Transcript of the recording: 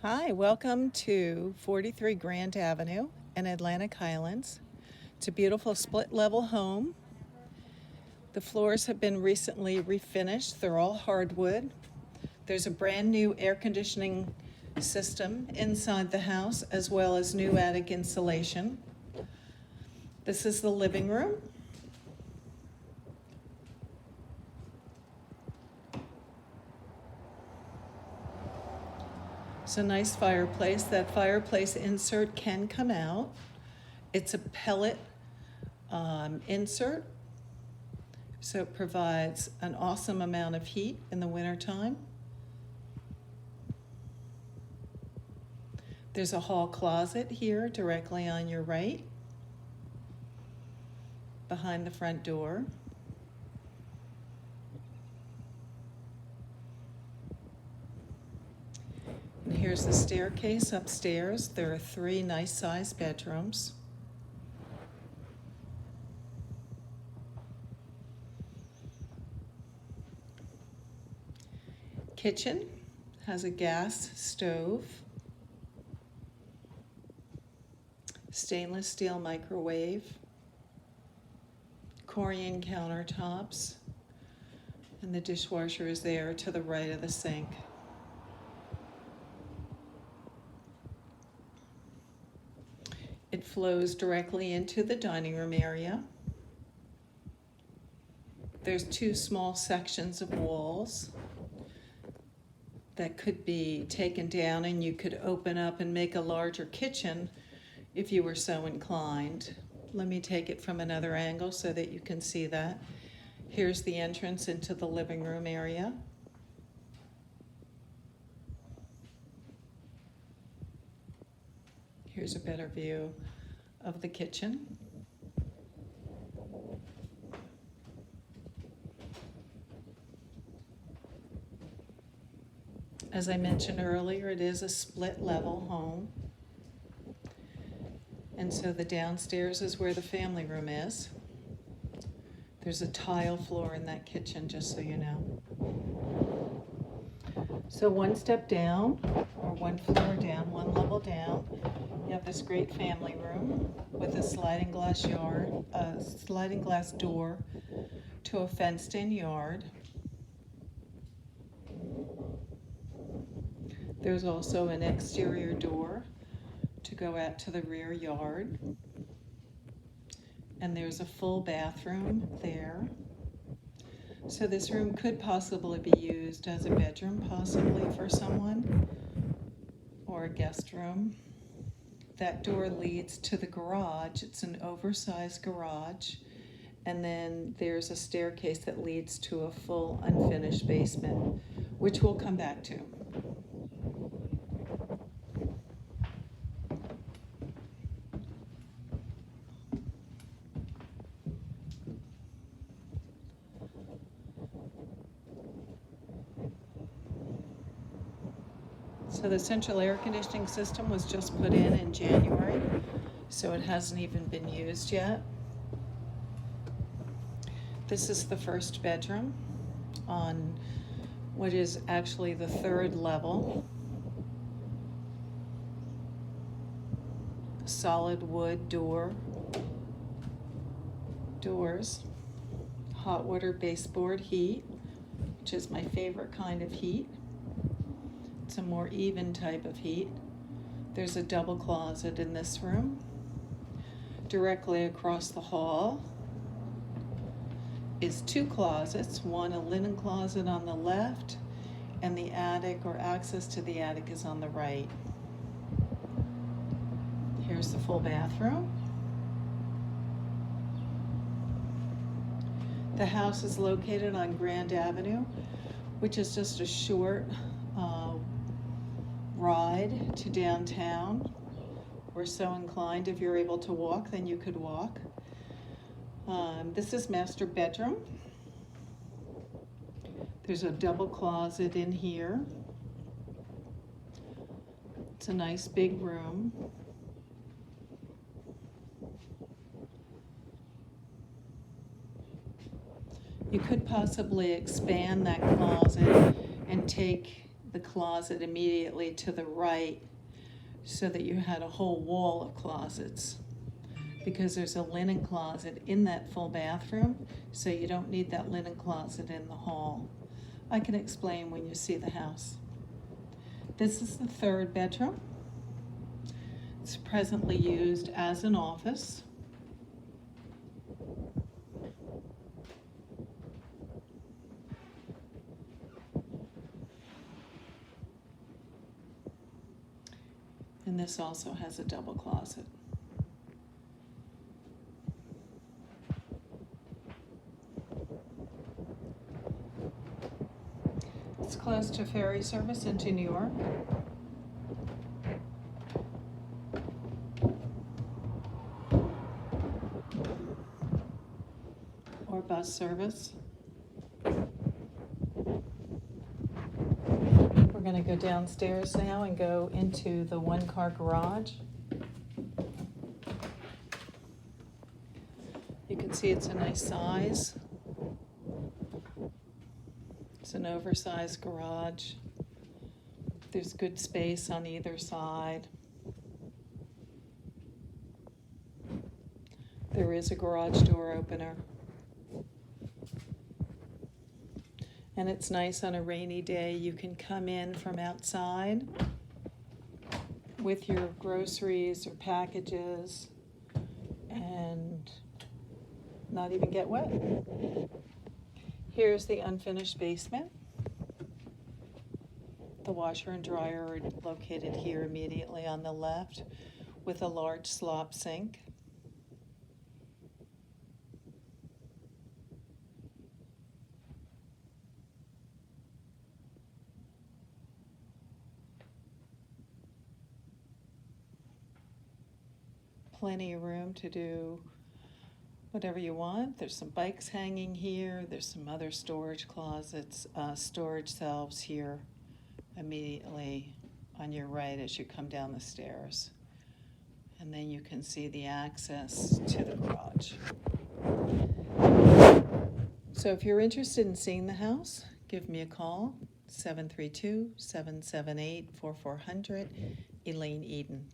Hi, welcome to 43 Grant Avenue in Atlantic Highlands. It's a beautiful split-level home. The floors have been recently refinished. They're all hardwood. There's a brand new air conditioning system inside the house, as well as new attic insulation. This is the living room. It's a nice fireplace. That fireplace insert can come out. It's a pellet insert, so it provides an awesome amount of heat in the wintertime. There's a hall closet here directly on your right, behind the front door. And here's the staircase upstairs. There are 3 nice-sized bedrooms. Kitchen has a gas stove, stainless steel microwave, Corian countertops, and the dishwasher is there to the right of the sink. It flows directly into the dining room area. There's 2 small sections of walls that could be taken down, and you could open up and make a larger kitchen if you were so inclined. Let me take it from another angle so that you can see that. Here's the entrance into the living room area. Here's a better view of the kitchen. As I mentioned earlier, it is a split-level home. And so the downstairs is where the family room is. There's a tile floor in that kitchen, just so you know. So 1 step down, or 1 floor down, 1 level down, you have this great family room with a sliding glass door to a fenced-in yard. There's also an exterior door to go out to the rear yard. And there's a full bathroom there. So this room could possibly be used as a bedroom, possibly for someone, or a guest room. That door leads to the garage. It's an oversized garage. And then there's a staircase that leads to a full unfinished basement, which we'll come back to. So the central air conditioning system was just put in January, so it hasn't even been used yet. This is the first bedroom on what is actually the 3rd level. Solid wood doors, hot water baseboard heat, which is my favorite kind of heat. It's a more even type of heat. There's a double closet in this room. Directly across the hall is 2 closets, one a linen closet on the left, and the attic, or access to the attic, is on the right. Here's the full bathroom. The house is located on Grand Avenue, which is just a short ride to downtown, or so inclined. If you're able to walk, then you could walk. This is master bedroom. There's a double closet in here. It's a nice big room. You could possibly expand that closet and take the closet immediately to the right so that you had a whole wall of closets, because there's a linen closet in that full bathroom, so you don't need that linen closet in the hall. I can explain when you see the house. This is the third bedroom. It's presently used as an office. And this also has a double closet. It's close to ferry service into New York. Or bus service. We're going to go downstairs now and go into the one-car garage. You can see it's a nice size. It's an oversized garage. There's good space on either side. There is a garage door opener. And it's nice on a rainy day. You can come in from outside with your groceries or packages and not even get wet. Here's the unfinished basement. The washer and dryer are located here immediately on the left with a large slop sink. Plenty of room to do whatever you want. There's some bikes hanging here. There's some other storage closets, storage shelves here immediately on your right as you come down the stairs. And then you can see the access to the garage. So if you're interested in seeing the house, give me a call, 732-778-4400, Elaine Eden.